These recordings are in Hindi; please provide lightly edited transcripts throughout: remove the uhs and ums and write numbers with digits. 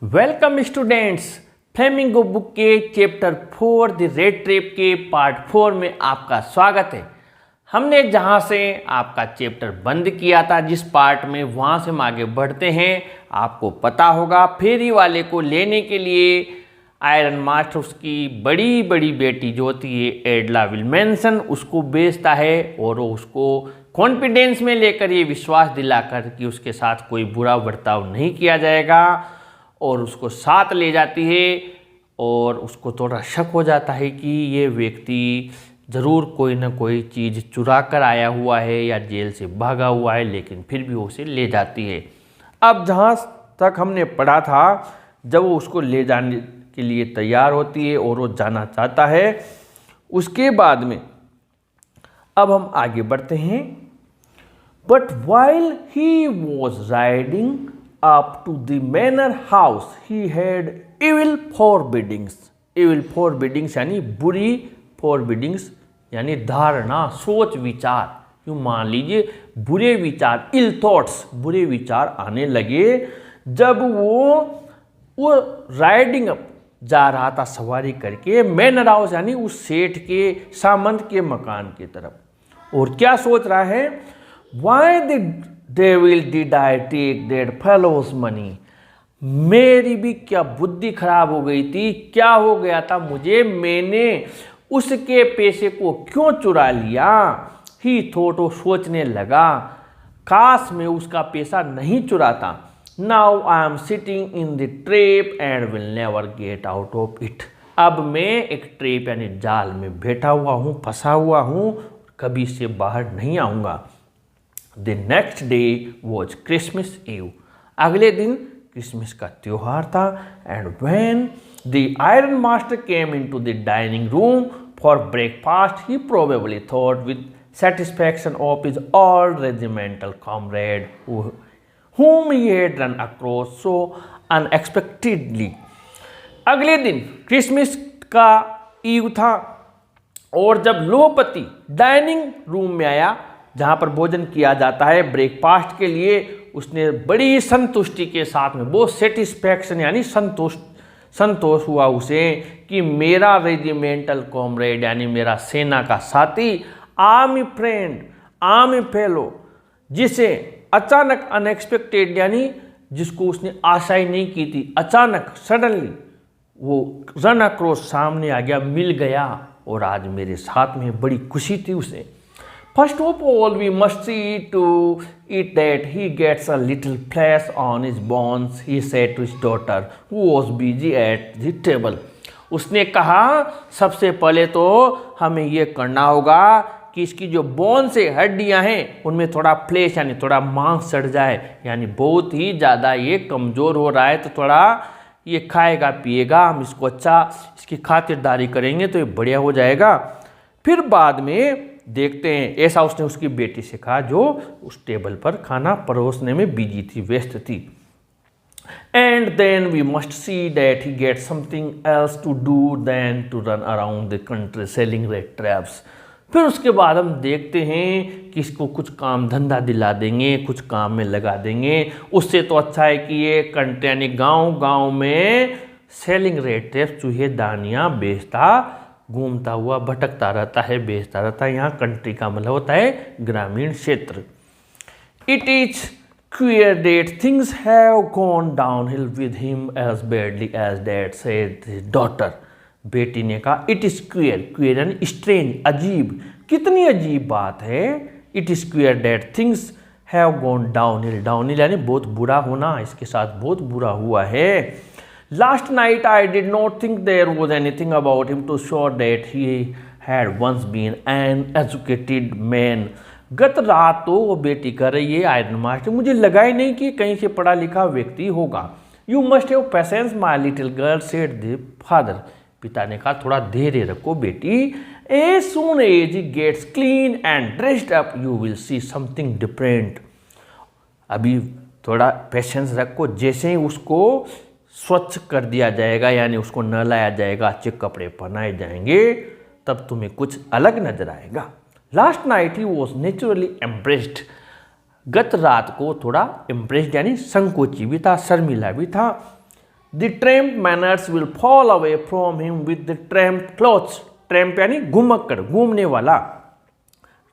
Welcome students. फ्लेमिंगो बुक के चैप्टर 4 द रेड ट्रेप के पार्ट 4 में आपका स्वागत है। हमने जहां से आपका चैप्टर बंद किया था, जिस पार्ट में, वहां से हम आगे बढ़ते हैं। आपको पता होगा फेरी वाले को लेने के लिए आयरन मास्टर उसकी बड़ी बड़ी बेटी जो होती है एडला विल्मेंसन उसको बेचता है और वो उसको कॉन्फिडेंस में लेकर ये विश्वास दिलाकर कि उसके साथ कोई बुरा बर्ताव नहीं किया जाएगा और उसको साथ ले जाती है। और उसको थोड़ा शक हो जाता है कि ये व्यक्ति ज़रूर कोई ना कोई चीज़ चुरा कर आया हुआ है या जेल से भागा हुआ है, लेकिन फिर भी वो उसे ले जाती है। अब जहाँ तक हमने पढ़ा था, जब वो उसको ले जाने के लिए तैयार होती है और वो जाना चाहता है, उसके बाद में अब हम आगे बढ़ते हैं। But while he was riding up to the manor house he had evil forebodings। evil forebodings यानी बुरी forebodings यानी धारणा, सोच, विचार। यूँ मान लीजिए बुरे विचार, ill thoughts, बुरे विचार आने लगे जब वो राइडिंग अप जा रहा था सवारी करके मैनर हाउस यानी उस सेठ के सामंत के मकान की तरफ। और क्या सोच रहा है? Why the devil did I take that fellow's money? मेरी भी क्या बुद्धि खराब हो गई थी, क्या हो गया था मुझे, मैंने उसके पैसे को क्यों चुरा लिया। ही थॉट, वो सोचने लगा, काश मैं उसका पैसा नहीं चुराता। Now I am sitting in the trap and will never get out of it. अब मैं एक ट्रैप यानी जाल में बैठा हुआ हूँ, फंसा हुआ हूँ, कभी इससे बाहर नहीं आऊँगा। The next day was Christmas Eve। अगले दिन क्रिसमस का त्योहार था। And when the Iron Master came into the dining room for breakfast, he probably thought with satisfaction of his old regimental comrade whom he had run across so unexpectedly। अगले दिन क्रिसमस का ईव था और जब लोहपति डाइनिंग रूम में आया जहाँ पर भोजन किया जाता है ब्रेकफास्ट के लिए, उसने बड़ी संतुष्टि के साथ में, बहुत सेटिस्फैक्शन यानी संतोष हुआ उसे कि मेरा रेजिमेंटल कॉमरेड यानी मेरा सेना का साथी, आर्मी फ्रेंड, आर्मी फेलो, जिसे अचानक अनएक्सपेक्टेड यानी जिसको उसने आशा ही नहीं की थी, अचानक सडनली वो रन अक्रॉस सामने आ गया, मिल गया और आज मेरे साथ में बड़ी खुशी थी उसे। First of all, we must see to it that he gets a little flesh on his bones, he said to his daughter, who was busy at the table। उसने कहा सबसे पहले तो हमें ये करना होगा कि इसकी जो बोन से हड्डियां हैं उनमें थोड़ा फ्लेश यानी थोड़ा मांस चढ़ जाए, यानी बहुत ही ज़्यादा ये कमज़ोर हो रहा है, तो थोड़ा ये खाएगा पिएगा, हम इसको अच्छा इसकी खातिरदारी करेंगे तो ये बढ़िया हो जाएगा। फिर बाद में देखते हैं, ऐसा उसने उसकी बेटी से कहा जो उस टेबल पर खाना परोसने में बिजी थी, व्यस्त थी। And then we must see that he get something else to do than to run around the country selling red traps. फिर उसके बाद हम देखते हैं कि इसको कुछ काम धंधा दिला देंगे, कुछ काम में लगा देंगे। उससे तो अच्छा है कि ये कंट्री यानी गाँव गाँव में सेलिंग रेड ट्रैप्स, चूहे दानियाँ बेचता घूमता हुआ भटकता रहता है, बेचता रहता है। यहाँ कंट्री का मतलब होता है ग्रामीण क्षेत्र। It is clear that things have gone downhill with him as badly as that said his daughter. बेटी ने कहा इट इज क्लियर, क्लियर यानी स्ट्रेंज, अजीब, कितनी अजीब बात है। It is clear that things have gone downhill, downhill यानी बहुत बुरा होना, इसके साथ बहुत बुरा हुआ है। Last night I did not think there was anything about him to show that he had once been an educated man। गत रात तो वो बेटी कर रही है आयरन मास्टर, मुझे लगा ही नहीं कि कहीं से पढ़ा लिखा व्यक्ति होगा। You must have patience my little girl said the father। पिता ने कहा थोड़ा धैर्य रखो बेटी, as soon as he gets clean and dressed up you will see something different। अभी थोड़ा पेशेंस रखो, जैसे ही उसको स्वच्छ कर दिया जाएगा यानी उसको नहलाया जाएगा, अच्छे कपड़े पहनाए जाएंगे, तब तुम्हें कुछ अलग नजर आएगा। Last night he was naturally impressed. गत रात को थोड़ा इम्प्रेस्ड यानी संकोची भी था, शर्मिला भी था। The tramp manners will fall away from him with the tramp clothes. Tramp यानी घुमक्कड़, घूमने वाला।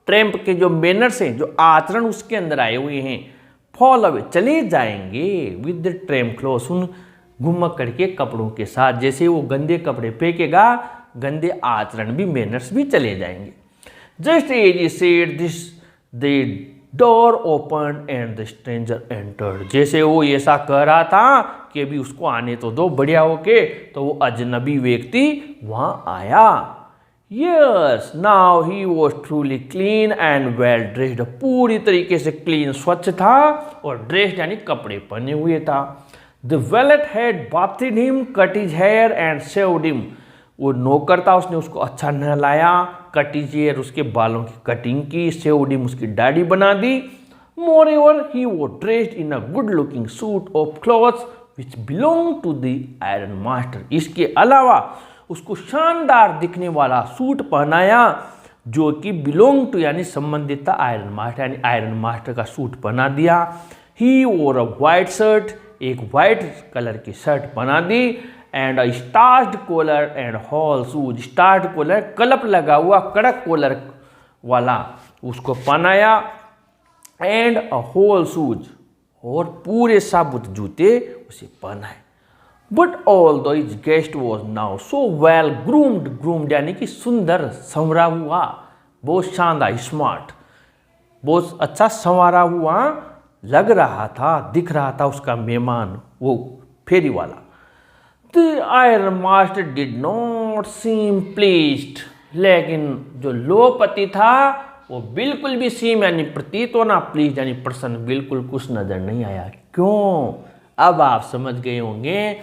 ट्रैम्प के जो मैनर्स हैं, जो आचरण उसके अंदर आए हुए हैं, फॉल अवे चले जाएंगे विद द ट्रैम्प क्लॉथ्स, उन घुमक्कड़ के कपड़ों के साथ। जैसे वो गंदे कपड़े फेंकेगा, गंदे आचरण भी, मैनर्स भी चले जाएंगे। Just as he said this the door open and the stranger entered. जैसे वो ऐसा कह रहा था कि अभी उसको आने तो दो बढ़िया होके, तो वो अजनबी व्यक्ति वहां आया। Yes, now he was truly clean and well dressed. पूरी तरीके से क्लीन, स्वच्छ था, और ड्रेस्ड यानी कपड़े पहने हुए था। The valet had bathed him, cut his hair and shaved him. वो नौकर था, उसने उसको अच्छा नहलाया, कट हिज हेयर, उसके बालों की कटिंग की, शेव्ड हिम, उसकी दाढ़ी बना दी। मोreover he was dressed in a good looking suit of clothes which belonged to the iron master। इसके अलावा उसको शानदार दिखने वाला सूट पहनाया जो कि बिलोंग टू यानी संबंधित था आयरन मास्टर, यानी आयरन मास्टर का सूट पहना दिया। He wore a white shirt, एक वाइट कलर की शर्ट पहना दी, and a starched collar and hall shoes. Starched collar, कलप लगा हुआ कड़क कॉलर वाला, उसको पहनाया, एंड अ होल शूज, और पूरे साबुत जूते उसे पहनाए। बट ऑल दो his guest was now so well groomed, groomed यानी कि सुंदर, संवरा हुआ, बहुत शानदार, स्मार्ट, बहुत अच्छा संवारा हुआ लग रहा था, दिख रहा था उसका मेहमान, वो फेरी वाला। The iron master did not seem pleased. लेकिन जो लोपति था वो बिल्कुल भी सीम यानी प्रतीत होना, प्लीज यानी प्रसन्न, बिल्कुल कुछ नजर नहीं आया। क्यों? अब आप समझ गए होंगे,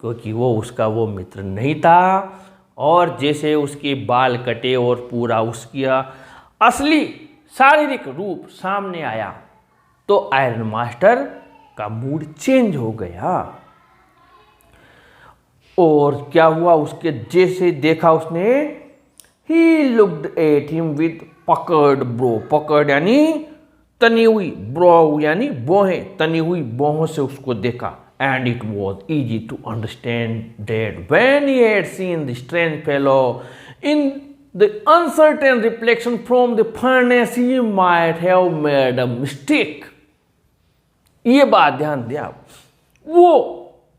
क्योंकि वो उसका वो मित्र नहीं था, और जैसे उसके बाल कटे और पूरा उसका असली शारीरिक रूप सामने आया, तो आयरन मास्टर का मूड चेंज हो गया। और क्या हुआ, उसके जैसे देखा उसने, ही looked at him with puckered bro. Puckered यानी तनी हुई, ब्रो यानी बोहें, तनी हुई बोहों से उसको देखा। And it was easy to understand that when he had seen the strange fellow in the uncertain reflection from the furnace, he might have made a mistake. ये बात ध्यान दिया, वो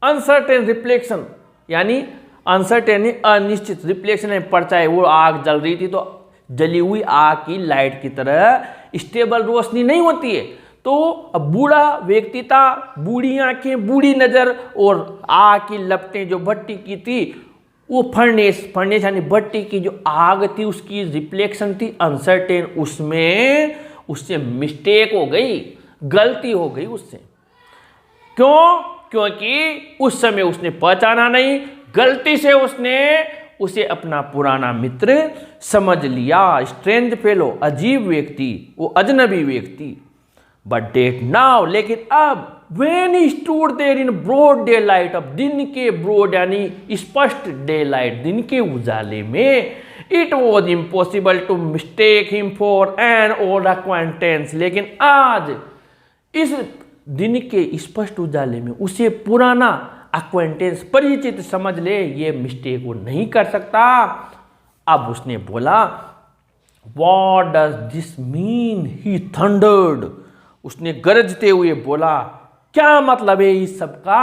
अनसर्टेन रिफ्लेक्शन यानी अनसर्टेन अनिश्चित, रिफ्लेक्शन है परछाई, वो आग जल रही थी तो जली हुई आग की लाइट की तरह स्टेबल रोशनी नहीं होती है। तो अब बूढ़ा व्यक्ति था, बूढ़ी आंखें, बूढ़ी नजर, और आग की लपटें जो भट्टी की थी, वो फर्नेस, फर्नेस यानी भट्टी की जो आग थी उसकी रिफ्लेक्शन थी अनसर्टेन, उसमें उससे मिस्टेक हो गई, गलती हो गई उससे। क्यों? क्योंकि उस समय उसने पहचाना नहीं, गलती से उसने उसे अपना पुराना मित्र समझ लिया, स्ट्रेंज फेलो, अजीब व्यक्ति, वो अजनबी व्यक्ति। बट डेट नाउ, लेकिन अब, when he stood there in broad daylight, अब दिन के ब्रॉड यानी स्पष्ट डे लाइट, दिन के उजाले में, it was impossible to mistake him for an old acquaintance। लेकिन आज इस दिन के स्पष्ट उजाले में उसे पुराना एक्वेंटेंस, परिचित समझ ले, ये मिस्टेक वो नहीं कर सकता। अब उसने बोला, What does this mean? He thundered। उसने गरजते हुए बोला, क्या मतलब है इस सब का?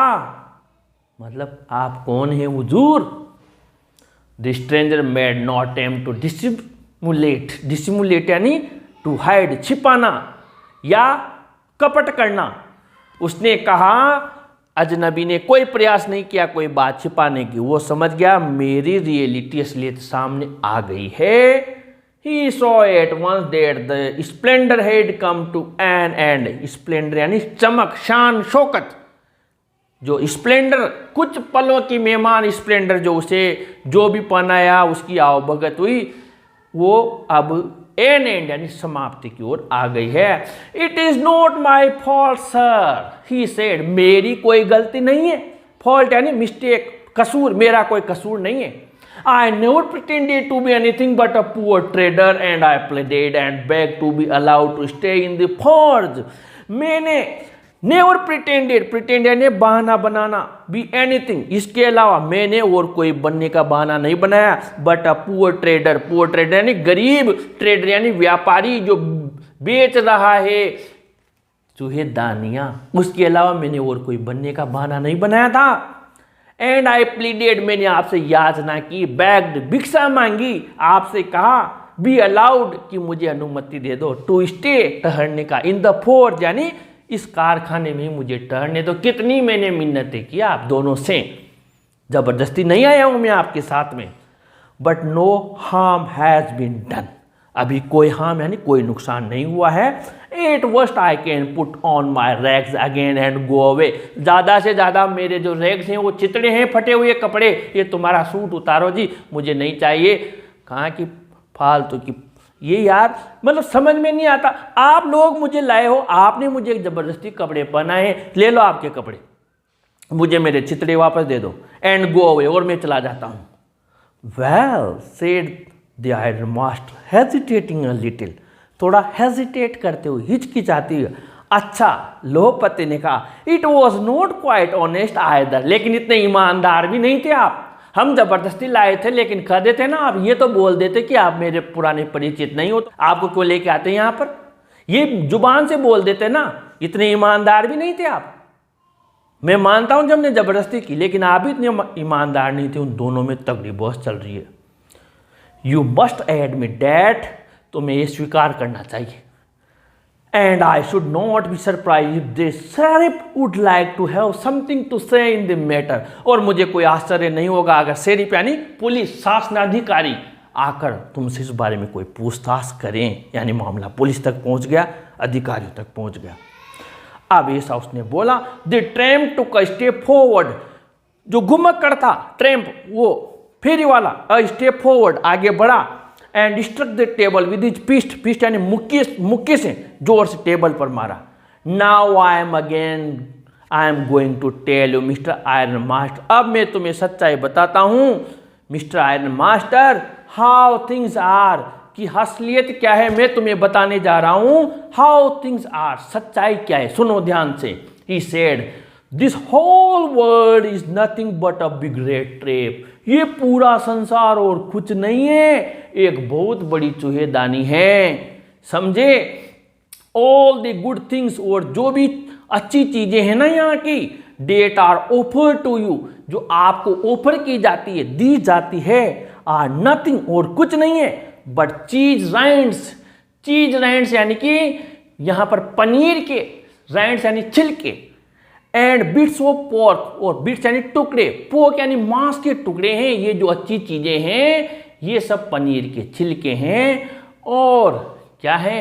मतलब आप कौन है हुजूर? The stranger made no attempt to dissimulate, dissimulate यानी to hide, छिपाना या कपट करना। उसने कहा, अजनबी ने कोई प्रयास नहीं किया कोई बात छिपाने की, वो समझ गया मेरी रियलिटी, असलियत सामने आ गई है। He saw at once that the splendor had come to an end। Splendor यानी चमक, शान, शौकत, जो स्प्लेंडर, कुछ पलों की मेहमान स्प्लेंडर जो उसे जो भी पहनाया उसकी आवभगत हुई, वो अब एन एंड यानी समाप्ति की ओर आ गई है। It is not my fault sir, he said, मेरी कोई गलती नहीं है। फॉल्ट यानी मिस्टेक, कसूर, मेरा कोई कसूर नहीं है। I never pretended to be anything but a poor trader and I pleaded and begged to be allowed to stay in the forge। मैंने नेवर प्रिटेंडेड, प्रिटेंडेड ने बहाना बनाना, बी एनीथिंग, इसके अलावा मैंने और कोई बनने का बहाना नहीं बनाया, but a poor trader, poor trader यानी गरीब, ट्रेडर यानी व्यापारी जो बेच रहा है चूहे दानियां, उसके अलावा मैंने और कोई बनने का बहाना नहीं बनाया था। एंड आई प्लीडेड, मैंने आपसे याचना की, बैग्ड, भिक्षा मांगी, आपसे कहा, बी अलाउड, कि मुझे अनुमति दे दो, टू स्टे, ठहरने का, इन द फोर्ज यानी इस कारखाने में मुझे ठहरने दो। कितनी मैंने मिन्नतें की आप दोनों से, जबरदस्ती नहीं आया हूं मैं आपके साथ में। But no harm has been done, अभी कोई हार्म यानी कोई नुकसान नहीं हुआ है। At worst I can put on my rags again and go away, ज़्यादा से ज़्यादा मेरे जो रैग्स हैं वो चितड़े हैं, फटे हुए कपड़े, ये तुम्हारा सूट उतारो जी, मुझे नहीं चाहिए। कहाँ की फालतू की, ये यार मतलब समझ में नहीं आता। आप लोग मुझे लाए हो, आपने मुझे जबरदस्ती कपड़े पहनाए हैं, ले लो आपके कपड़े, मुझे मेरे चितड़े वापस दे दो, एंड गो अवे, और मैं चला जाता हूँ। Well said the iron master hesitating a little, थोड़ा हेजिटेट करते हुए, हिचकिचाती हुए। अच्छा, लोहपति ने कहा, it was not quite honest either, लेकिन इतने ईमानदार भी नहीं थे आप, हम जबरदस्ती लाए थे, लेकिन कह देते ना आप, ये तो बोल देते कि आप मेरे पुराने परिचित नहीं हो, तो आपको क्यों लेके आते हैं यहाँ पर, ये जुबान से बोल देते ना, इतने ईमानदार भी नहीं थे आप। मैं मानता हूं जब हमने जबरदस्ती की, लेकिन आप भी इतने ईमानदार नहीं थे। उन दोनों में तगड़ी बहस चल रही है। यू मस्ट एडमिट डैट, तुम्हें ये स्वीकार करना चाहिए। And I should not be surprised if the sheriff would like to have something to say in the matter, और मुझे कोई आश्चर्य नहीं होगा अगर शेरिफ यानी पुलिस शासनाधिकारी आकर तुमसे इस बारे में कोई पूछताछ करें, यानी मामला पुलिस तक पहुंच गया, अधिकारियों तक पहुंच गया। अब ऐसा उसने बोला, the tramp took a step forward, जो घुमक्कड़ था ट्रैम्प, वो फेरी वाला, अ स्टेप फॉरवर्ड, आगे बढ़ा, and struck the table with his fist, fist यानी मुक्के से जोर से टेबल पर मारा। Now I am going to tell you mister iron master, अब मैं तुम्हें सच्चाई बताता हूं mister iron master, how things are, कि असलियत क्या है, मैं तुम्हें बताने जा रहा हूं। हाउ थिंग्स आर, सच्चाई क्या है, सुनो ध्यान से। He said, this whole world is nothing but a big red trap, ये पूरा संसार और कुछ नहीं है, एक बहुत बड़ी चूहेदानी है, समझे। ऑल द गुड थिंग्स, और जो भी अच्छी चीजें हैं ना यहाँ की, that are offer to you, जो आपको ऑफर की जाती है, दी जाती है, आर नथिंग, और कुछ नहीं है, बट चीज राइंड्स, चीज राइंड्स यानी कि यहां पर पनीर के, राइंड्स यानी छिलके, एंड बिट्स ऑफ पोर्क, और बिट्स यानी टुकड़े, पोर्क यानी मांस के टुकड़े हैं। ये जो अच्छी चीजें हैं ये सब पनीर के छिलके हैं, और क्या है,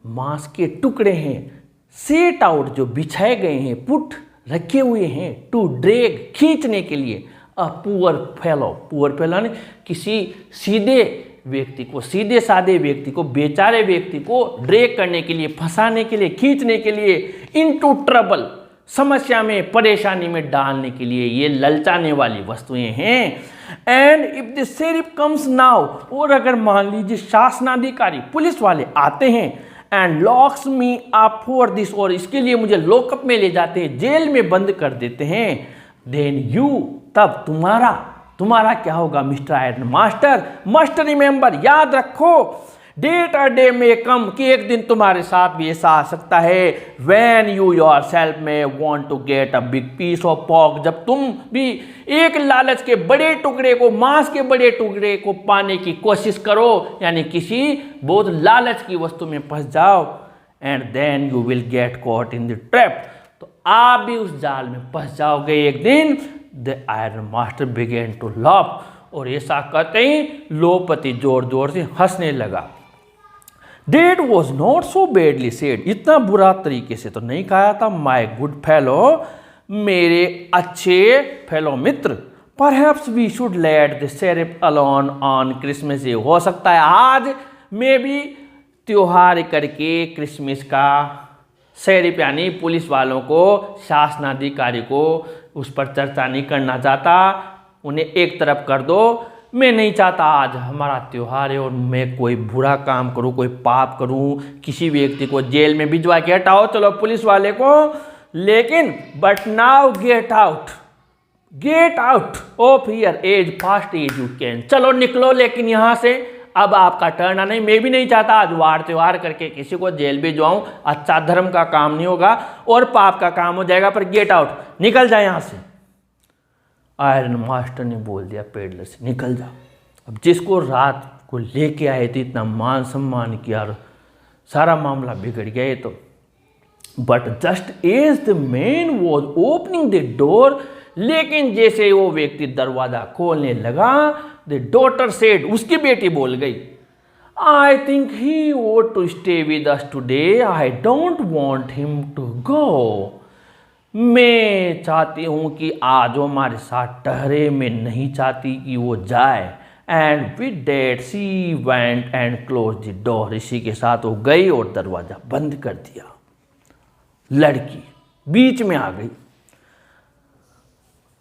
मांस के टुकड़े हैं। सेट आउट, जो बिछाए गए हैं, पुट रखे हुए हैं, टू ड्रैग, खींचने के लिए, a poor fellow, poor fellow यानी किसी सीधे व्यक्ति को, सीधे साधे व्यक्ति को, बेचारे व्यक्ति को ड्रैग करने के लिए, फंसाने के लिए, खींचने के लिए, इनटू ट्रबल, समस्या में, परेशानी में डालने के लिए ये ललचाने वाली वस्तुएं हैं। And if the sheriff comes now, और अगर मान लीजिए शासनाधिकारी, पुलिस वाले आते हैं, and locks me up for this, और इसके लिए मुझे लॉकअप में ले जाते हैं, जेल में बंद कर देते हैं, देन यू, तब तुम्हारा क्या होगा mister iron master, must remember, याद रखो, डेट अ डे में कम, कि एक दिन तुम्हारे साथ भी ऐसा आ सकता है, when you yourself may want to get a big piece of pork, जब तुम भी एक लालच के बड़े टुकड़े को, मांस के बड़े टुकड़े को पाने की कोशिश करो, यानी किसी बहुत लालच की वस्तु में फंस जाओ, and then you will get caught in the trap, तो आप भी उस जाल में फंस जाओगे एक दिन। The iron master began to laugh, और ऐसा कहते ही लोहपति जोर जोर से हंसने लगा। That was not so badly said, इतना बुरा तरीके से तो नहीं कहा था, माई गुड फेलो, मेरे अच्छे फेलो मित्र, perhaps we should let the sheriff alone on Christmas day, हो सकता है आज मैं भी त्योहार करके क्रिसमस का, शेरिफ यानी पुलिस वालों को, शासनाधिकारी को उस पर चर्चा नहीं करना चाहता, उन्हें एक तरफ कर दो, मैं नहीं चाहता आज हमारा त्यौहार है और मैं कोई बुरा काम करूं, कोई पाप करूं, किसी व्यक्ति को जेल में भिजवा के हटाओ, चलो पुलिस वाले को लेकिन but now get out of here as fast as you can. चलो निकलो लेकिन यहाँ से, अब आपका टर्न आना। मैं भी नहीं चाहता आज वार त्योहार करके किसी को जेल भी जाऊं, अच्छा धर्म का काम नहीं होगा और पाप का काम हो जाएगा, पर गेट आउट, निकल जाए यहाँ से। आयरन मास्टर ने बोल दिया पेडलर से, निकल जा। अब जिसको रात को लेके आए थे, इतना मान सम्मान किया और सारा मामला बिगड़ गया। तो but just as the man was opening the door, लेकिन जैसे वो व्यक्ति दरवाजा खोलने लगा, द डॉटर सेड, उसकी बेटी बोल गई, I think he want to stay with us today, I don't want him to go. मैं चाहती हूँ कि आज वो हमारे साथ ठहरे, मैं नहीं चाहती कि वो जाए। And with that she went and close the door, इसी के साथ वो गई और दरवाजा बंद कर दिया। लड़की बीच में आ गई।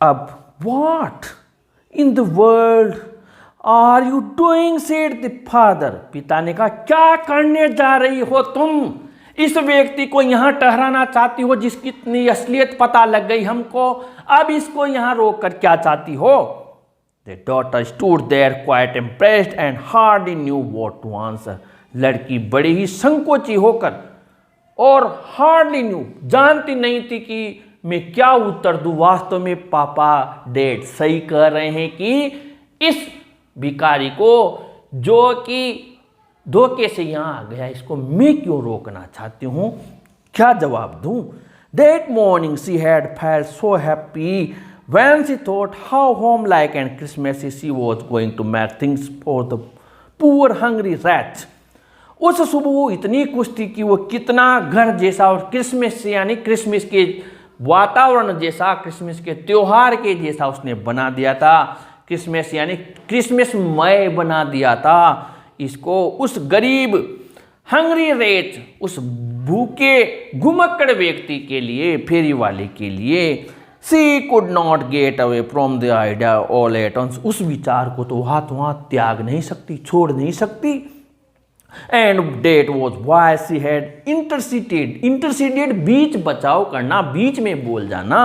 अब what in the world are you doing, said the father, पिता ने कहा, क्या करने जा रही हो तुम? इस व्यक्ति को यहां ठहराना चाहती हो जिसकी इतनी असलियत पता लग गई हमको, अब इसको यहां रोक कर क्या चाहती हो? The daughter stood there quite impressed and hardly knew what to answer. लड़की बड़ी ही संकोची होकर और हार्डली न्यू, जानती नहीं थी कि मैं क्या उत्तर दूं। वास्तव में पापा डैड सही कह रहे हैं कि इस भिखारी को, जो कि धोखे से यहाँ आ गया, इसको मैं क्यों रोकना चाहती हूँ, क्या जवाब दूं? That morning she had felt so happy when she thought how home-like and Christmassy she was going to make things for the poor hungry rats. उस सुबह वो इतनी खुश थी कि वो कितना घर जैसा और क्रिसमस से, यानी क्रिसमस के वातावरण जैसा, क्रिसमस के त्योहार के जैसा उसने बना दिया था। क्रिसमस यानी क्रिसमसमय बना दिया था इसको। उस गरीब हंग्री रेट, उस भूखे घुमक्कड़ व्यक्ति के लिए, फेरी वाले के लिए, she could not get away from the idea all at once, उस विचार को तो वहाँ त्याग नहीं सकती, छोड़ नहीं सकती। And that was why she had interceded, बीच बचाव करना, बीच में बोल जाना।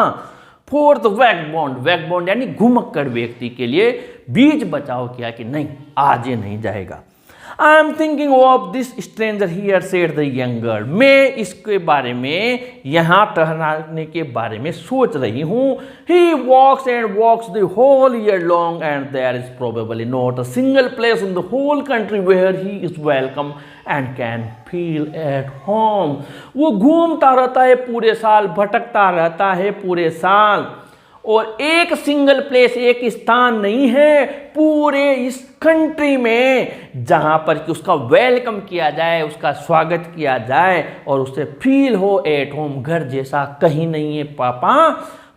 फोर्थ वैग बॉन्ड यानी घुमक्कड़ व्यक्ति के लिए बीच बचाव किया कि नहीं, आज ये नहीं जाएगा। I am thinking of this stranger here, said the young girl, मैं इसके बारे में, यहाँ ठहराने के बारे में सोच रही हूँ। He walks and walks the whole year long and there is probably not a single place in the whole country where he is welcome and can feel at home. वो घूमता रहता है पूरे साल, भटकता रहता है पूरे साल, और एक सिंगल प्लेस, एक स्थान नहीं है पूरे इस कंट्री में जहां पर कि उसका वेलकम किया जाए, उसका स्वागत किया जाए और उसे फील हो एट होम, घर जैसा कहीं नहीं है पापा।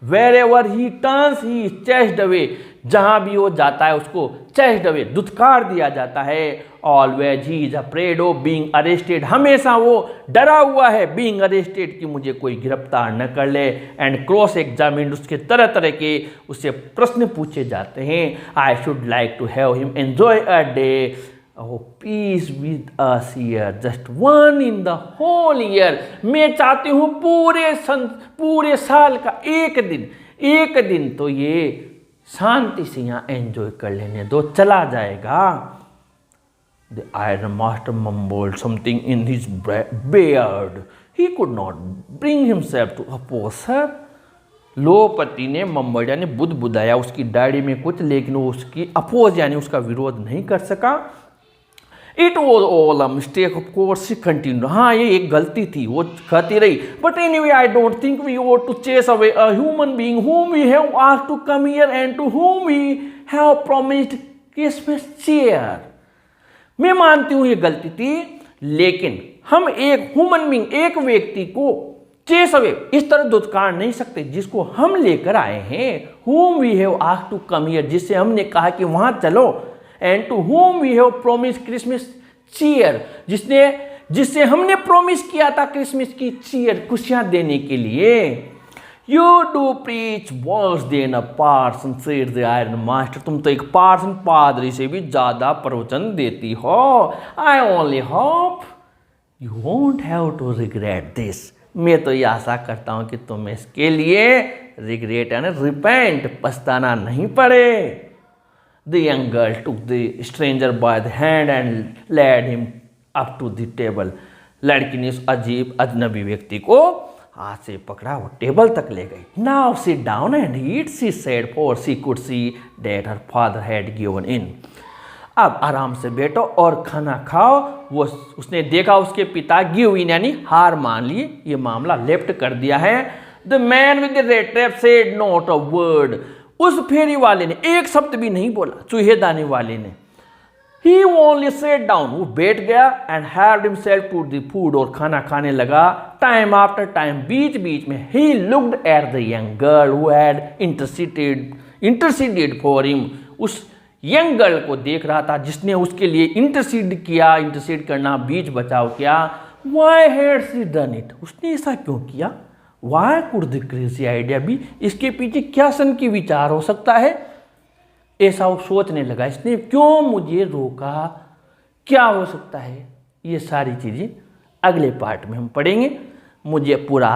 Wherever he turns he is chased away, जहां भी वो जाता है उसको चेस्ड अवे, दुत्कार दिया जाता है। Always he is afraid of being arrested, हमेशा वो डरा हुआ है बीइंग अरेस्टेड कि मुझे कोई गिरफ्तार न कर ले। एंड क्रॉस एग्जामिन्ड, उसके तरह तरह के उससे प्रश्न पूछे जाते हैं। I should like to have him enjoy a day oh peace with us here, just one in the whole year, मैं चाहती हूँ पूरे साल का एक दिन तो ये शांति से यहाँ एंजॉय कर लेने दो, चला जाएगा। The iron master mumbled something in his beard. He could not bring himself to oppose her. लोपति ने मम्बड़ यानी बुदबुदाया उसकी दाढ़ी में कुछ, लेकिन वो उसकी अपोज यानी उसका विरोध नहीं कर सका। It was all a mistake of course, she continue, हाँ ये एक गलती थी, वो कहती रही। But anyway I don't think we ought to chase away a human being whom we have asked to come here and to whom we have promised Christmas cheer. मैं मानती हूँ ये गलती थी, लेकिन हम एक ह्यूमन बीइंग, एक व्यक्ति को चेस अवे इस तरह दुत्कार नहीं सकते जिसको हम लेकर आए हैं। whom we have asked to come here, जिससे हमने कहा कि वहां चलो। And to whom we have promised Christmas cheer, जिससे हमने प्रॉमिस किया था क्रिसमस की चीयर, खुशियां देने के लिए। You do preach worse than a parson, said the iron master. तुम तो एक पार्सन, पादरी से भी ज्यादा प्रवचन देती हो। I only hope you won't have to regret this. मैं तो ये आशा करता हूँ कि तुम्हें इसके लिए रिग्रेट यानी रिपेंट पछताना नहीं पड़े। The young girl took the stranger by the hand and led him up to the table. लड़की ने उस अजीब अजनबी व्यक्ति को हाथ से पकड़ा, वो टेबल तक ले गई। Now sit down and eat, she said, for she could see that her father had given in. अब आराम से बैठो और खाना खाओ। वो उसने देखा उसके पिता गिव इन यानी हार मान लिए, ये मामला लेफ्ट कर दिया है। The man with the red trap said not a word. उस फेरी वाले ने एक शब्द भी नहीं बोला, चूहेदानी वाले ने। ही ओनली सेट डाउन, वो बैठ गया and helped himself to the food, और खाना खाने लगा। टाइम आफ्टर टाइम, बीच बीच में ही looked at the young girl who had interceded for him. उस यंग गर्ल को देख रहा था जिसने उसके लिए इंटरसीड करना, बीच बचाव किया। Why had she done it, उसने ऐसा क्यों किया। Why could the crazy idea be, इसके पीछे क्या सन की विचार हो सकता है। ऐसा वो सोचने लगा, इसने क्यों मुझे रोका, क्या हो सकता है। ये सारी चीज़ें अगले पार्ट में हम पढ़ेंगे। मुझे पूरा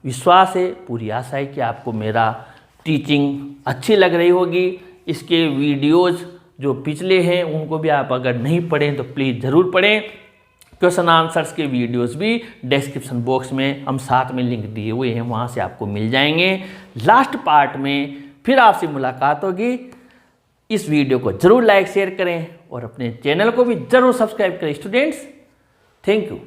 विश्वास है, पूरी आशा है कि आपको मेरा टीचिंग अच्छी लग रही होगी। इसके वीडियोज़ जो पिछले हैं उनको भी आप अगर नहीं पढ़ें तो प्लीज़ ज़रूर पढ़ें। क्वेश्चन आंसर्स के वीडियोस भी डिस्क्रिप्शन बॉक्स में हम साथ में लिंक दिए हुए हैं, वहाँ से आपको मिल जाएंगे। लास्ट पार्ट में फिर आपसे मुलाकात होगी। इस वीडियो को ज़रूर लाइक शेयर करें और अपने चैनल को भी ज़रूर सब्सक्राइब करें स्टूडेंट्स। Thank you.